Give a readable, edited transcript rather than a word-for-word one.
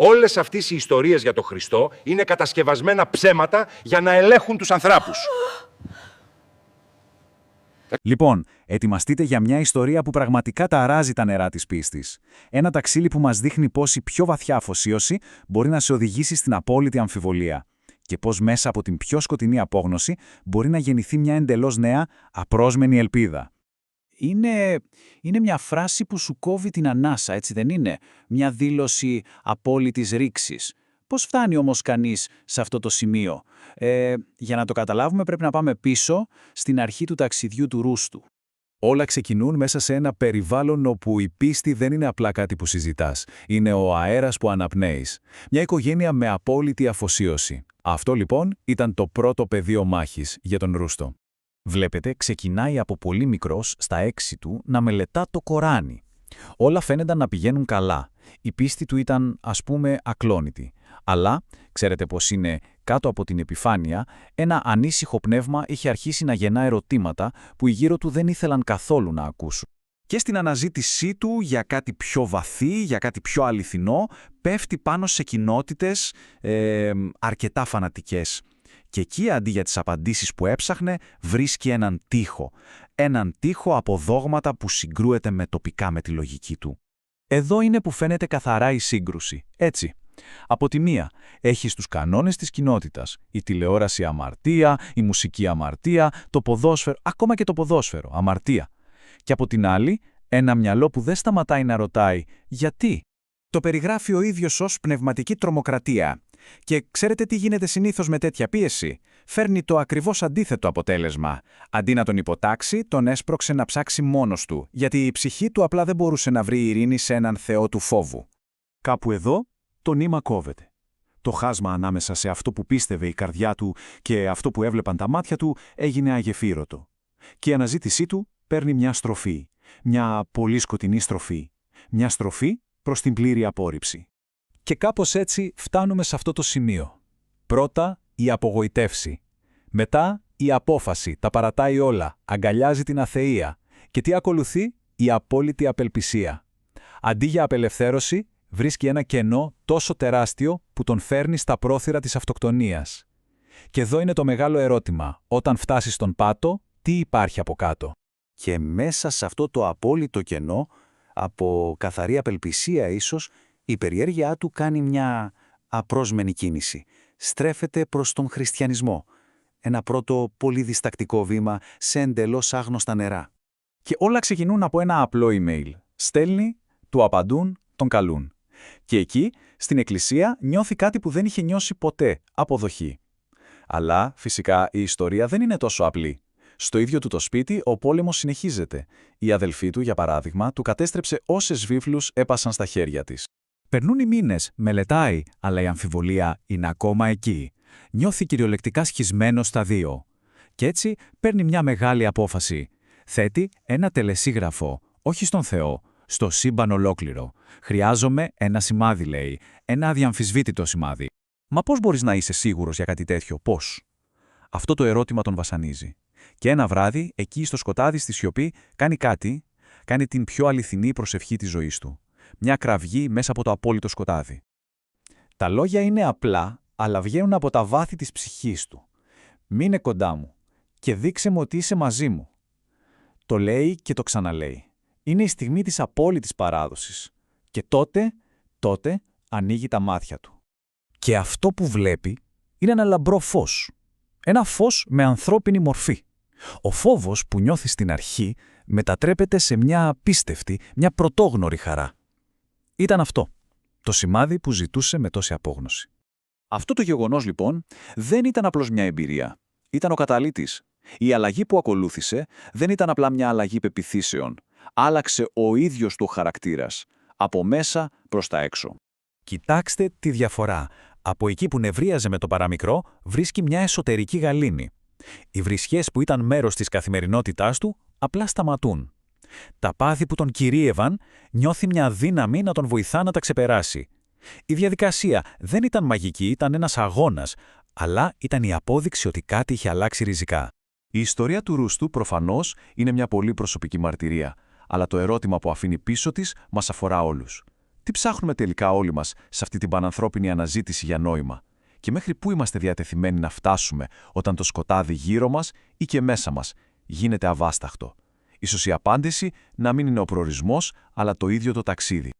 Όλες αυτές οι ιστορίες για τον Χριστό είναι κατασκευασμένα ψέματα για να ελέγχουν τους ανθρώπους. Λοιπόν, ετοιμαστείτε για μια ιστορία που πραγματικά ταράζει τα νερά της πίστης. Ένα ταξίδι που μας δείχνει πώς η πιο βαθιά αφοσίωση μπορεί να σε οδηγήσει στην απόλυτη αμφιβολία. Και πώς μέσα από την πιο σκοτεινή απόγνωση μπορεί να γεννηθεί μια εντελώς νέα, απρόσμενη ελπίδα. Είναι μια φράση που σου κόβει την ανάσα, έτσι δεν είναι? Μια δήλωση απόλυτης ρήξης. Πώς φτάνει όμως κανείς σε αυτό το σημείο? Για να το καταλάβουμε πρέπει να πάμε πίσω στην αρχή του ταξιδιού του Ρούστου. Όλα ξεκινούν μέσα σε ένα περιβάλλον όπου η πίστη δεν είναι απλά κάτι που συζητάς. Είναι ο αέρας που αναπνέεις. Μια οικογένεια με απόλυτη αφοσίωση. Αυτό λοιπόν ήταν το πρώτο πεδίο μάχης για τον Ρούστο. Βλέπετε, ξεκινάει από πολύ μικρός, στα 6 του, να μελετά το Κοράνι. Όλα φαίνονταν να πηγαίνουν καλά. Η πίστη του ήταν, ας πούμε, ακλόνητη. Αλλά, ξέρετε πώς είναι, κάτω από την επιφάνεια, ένα ανήσυχο πνεύμα είχε αρχίσει να γεννά ερωτήματα που οι γύρω του δεν ήθελαν καθόλου να ακούσουν. Και στην αναζήτησή του για κάτι πιο βαθύ, για κάτι πιο αληθινό, πέφτει πάνω σε κοινότητες αρκετά φανατικές. Και εκεί, αντί για τις απαντήσεις που έψαχνε, βρίσκει έναν τοίχο. Έναν τοίχο από δόγματα που συγκρούεται τοπικά με τη λογική του. Εδώ είναι που φαίνεται καθαρά η σύγκρουση. Έτσι. Από τη μία, έχεις τους κανόνες της κοινότητας. Η τηλεόραση αμαρτία, η μουσική αμαρτία, το ποδόσφαιρο, ακόμα και το ποδόσφαιρο, αμαρτία. Και από την άλλη, ένα μυαλό που δεν σταματάει να ρωτάει γιατί. Το περιγράφει ο ίδιος ως πνευματική τρομοκρατία. Και ξέρετε τι γίνεται συνήθως με τέτοια πίεση? Φέρνει το ακριβώς αντίθετο αποτέλεσμα. Αντί να τον υποτάξει, τον έσπρωξε να ψάξει μόνος του, γιατί η ψυχή του απλά δεν μπορούσε να βρει ειρήνη σε έναν θεό του φόβου. Κάπου εδώ, το νήμα κόβεται. Το χάσμα ανάμεσα σε αυτό που πίστευε η καρδιά του και αυτό που έβλεπαν τα μάτια του έγινε αγεφύρωτο. Και η αναζήτησή του παίρνει μια στροφή. Μια πολύ σκοτεινή στροφή. Μια στροφή προς την πλήρη απόρριψη. Και κάπως έτσι φτάνουμε σε αυτό το σημείο. Πρώτα, η απογοητεύση. Μετά, η απόφαση, τα παρατάει όλα, αγκαλιάζει την αθεία. Και τι ακολουθεί? Η απόλυτη απελπισία. Αντί για απελευθέρωση, βρίσκει ένα κενό τόσο τεράστιο που τον φέρνει στα πρόθυρα της αυτοκτονίας. Και εδώ είναι το μεγάλο ερώτημα. Όταν φτάσεις στον πάτο, τι υπάρχει από κάτω? Και μέσα σε αυτό το απόλυτο κενό, από καθαρή απελπισία ίσως, η περιέργειά του κάνει μια απρόσμενη κίνηση. Στρέφεται προς τον χριστιανισμό. Ένα πρώτο πολύ διστακτικό βήμα σε εντελώς άγνωστα νερά. Και όλα ξεκινούν από ένα απλό email. Στέλνει, του απαντούν, τον καλούν. Και εκεί, στην εκκλησία, νιώθει κάτι που δεν είχε νιώσει ποτέ, αποδοχή. Αλλά, φυσικά, η ιστορία δεν είναι τόσο απλή. Στο ίδιο του το σπίτι, ο πόλεμος συνεχίζεται. Η αδελφή του, για παράδειγμα, του κατέστρεψε όσες βίβλους έπασαν στα χέρια της. Περνούν οι μήνες, μελετάει, αλλά η αμφιβολία είναι ακόμα εκεί. Νιώθει κυριολεκτικά σχισμένο στα δύο. Και έτσι παίρνει μια μεγάλη απόφαση. Θέτει ένα τελεσίγραφο, όχι στον Θεό, στο σύμπαν ολόκληρο. Χρειάζομαι ένα σημάδι, λέει, ένα αδιαμφισβήτητο σημάδι. Μα πώς μπορείς να είσαι σίγουρος για κάτι τέτοιο, πώς? Αυτό το ερώτημα τον βασανίζει. Και ένα βράδυ, εκεί στο σκοτάδι στη σιωπή, κάνει την πιο αληθινή προσευχή της ζωής του. Μια κραυγή μέσα από το απόλυτο σκοτάδι. Τα λόγια είναι απλά, αλλά βγαίνουν από τα βάθη της ψυχής του. «Μείνε κοντά μου και δείξε μου ότι είσαι μαζί μου». Το λέει και το ξαναλέει. Είναι η στιγμή της απόλυτης παράδοσης. Και τότε ανοίγει τα μάτια του. Και αυτό που βλέπει είναι ένα λαμπρό φως. Ένα φως με ανθρώπινη μορφή. Ο φόβος που νιώθει στην αρχή μετατρέπεται σε μια απίστευτη, μια πρωτόγνωρη χαρά. Ήταν αυτό, το σημάδι που ζητούσε με τόση απόγνωση. Αυτό το γεγονός λοιπόν δεν ήταν απλώς μια εμπειρία. Ήταν ο καταλύτης. Η αλλαγή που ακολούθησε δεν ήταν απλά μια αλλαγή πεποιθήσεων. Άλλαξε ο ίδιος του χαρακτήρας, από μέσα προς τα έξω. Κοιτάξτε τη διαφορά. Από εκεί που νευρίαζε με το παραμικρό, βρίσκει μια εσωτερική γαλήνη. Οι βρισχές που ήταν μέρος της καθημερινότητάς του απλά σταματούν. Τα πάθη που τον κυρίευαν νιώθει μια δύναμη να τον βοηθά να τα ξεπεράσει. Η διαδικασία δεν ήταν μαγική, ήταν ένας αγώνας, αλλά ήταν η απόδειξη ότι κάτι είχε αλλάξει ριζικά. Η ιστορία του Ρούστου προφανώς είναι μια πολύ προσωπική μαρτυρία, αλλά το ερώτημα που αφήνει πίσω της μας αφορά όλους. Τι ψάχνουμε τελικά όλοι μας σε αυτή την πανανθρώπινη αναζήτηση για νόημα? Και μέχρι πού είμαστε διατεθειμένοι να φτάσουμε όταν το σκοτάδι γύρω μας ή και μέσα μας γίνεται αβάσταχτο? Ίσως η απάντηση να μην είναι ο προορισμός, αλλά το ίδιο το ταξίδι.